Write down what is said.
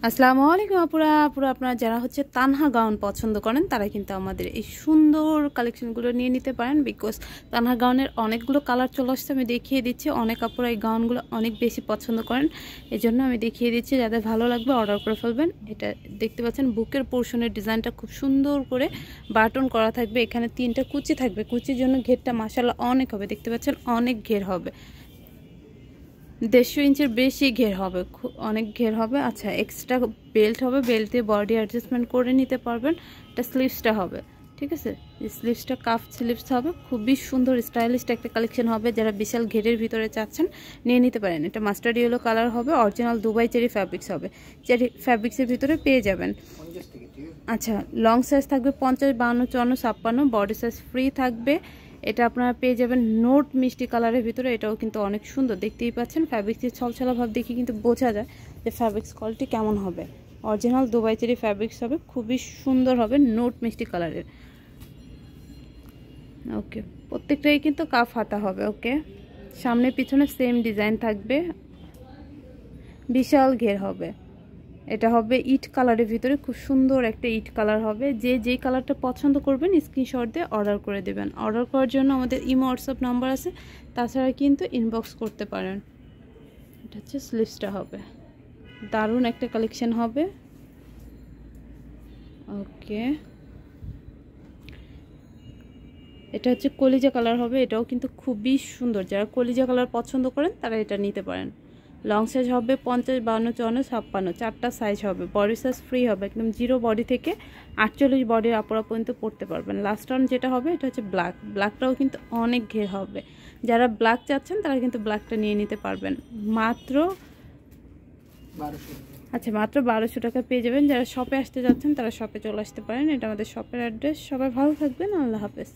আসসালামু আলাইকুম আপুরা আপুরা আপনারা যারা হচ্ছে তানহা গাউন পছন্দ করেন তারা কিন্তু আমাদের এই সুন্দর কালেকশনগুলো নিয়ে নিতে পারেন। বিকজ তানহা গাউনের অনেকগুলো কালার চলে আসছে, আমি দেখিয়ে দিচ্ছি। অনেক আপুরা এই গাউনগুলো অনেক বেশি পছন্দ করেন, এই জন্য আমি দেখিয়ে দিচ্ছি। যাদের ভালো লাগবে অর্ডার করে ফেলবেন। এটা দেখতে পাচ্ছেন বুকের পোর্শনের ডিজাইনটা খুব সুন্দর করে বাটন করা থাকবে। এখানে 3টা কুচি থাকবে, কুচির জন্য ঘেরটা মাশাআল্লাহ অনেক হবে। দেখতে পাচ্ছেন অনেক ঘের হবে, 150 ইঞ্চির বেশি ঘের হবে, অনেক ঘের হবে। আচ্ছা, এক্সট্রা বেল্ট হবে, বেল্ট দিয়ে বডি অ্যাডজাস্টমেন্ট করে নিতে পারবেন। এটা স্লিভসটা হবে, ঠিক আছে। স্লিভসটা কাফ স্লিভস হবে, খুবই সুন্দর স্টাইলিশ একটা কালেকশন হবে। যারা বিশাল ঘেরের ভিতরে চাচ্ছেন নিয়ে নিতে পারেন। এটা মাস্টার্ড ইয়েলো কালার হবে, অরিজিনাল দুবাই চেরি ফ্যাব্রিক্স হবে। চেরি ফ্যাব্রিক্সের ভিতরে পেয়ে যাবেন। আচ্ছা, লং সাইজ থাকবে 50, 52, 54, 56, বডি সাইজ ফ্রি থাকবে। এটা আপনারা পেয়ে যাবেন নোট মিষ্টি কালারের ভিতরে। এটাও কিন্তু অনেক সুন্দর, দেখতেই পাচ্ছেন। ফ্যাব্রিক্সের ছলছলা ভাব দেখে কিন্তু বোঝা যায় যে ফ্যাব্রিক্স কোয়ালিটি কেমন হবে। অরিজিনাল দুবাই চেরি ফ্যাব্রিক্স হবে, খুবই সুন্দর হবে, নোট মিষ্টি কালারের। ওকে, প্রত্যেকটাই কিন্তু কাফ হাতা হবে। ওকে, সামনে পিছনে সেম ডিজাইন থাকবে, বিশাল ঘের হবে। এটা হবে ইট কালারের ভিতরে, খুব সুন্দর একটা ইট কালার হবে। যে যেই কালারটা পছন্দ করবেন স্ক্রিনশট দিয়ে অর্ডার করে দেবেন। অর্ডার করার জন্য আমাদের ইমো হোয়াটসঅ্যাপ নাম্বার আছে, তাছাড়া কিন্তু ইনবক্স করতে পারেন। এটা হচ্ছে স্লিভসটা হবে, দারুণ একটা কালেকশন হবে। ওকে, এটা হচ্ছে কলিজা কালার হবে। এটাও কিন্তু খুবই সুন্দর, যারা কলিজা কালার পছন্দ করেন তারা এটা নিতে পারেন। লং সাইজ হবে 50, 52, 54, 56, 4টা সাইজ হবে। বডি সাইজ ফ্রি হবে, একদম 0 বডি থেকে 48 বডির আপুরা পর্যন্ত পড়তে পারবেন। লাস্ট অন যেটা হবে এটা হচ্ছে ব্ল্যাক। ব্ল্যাকটাও কিন্তু অনেক ঘের হবে। যারা ব্ল্যাক চাচ্ছেন তারা কিন্তু ব্ল্যাকটা নিয়ে নিতে পারবেন মাত্র 1200। আচ্ছা, মাত্র 1200 টাকা পেয়ে যাবেন। যারা শপে আসতে যাচ্ছেন তারা শপে চলে আসতে পারেন। এটা আমাদের শপের অ্যাড্রেস। সবাই ভালো থাকবেন, আল্লাহ হাফেজ।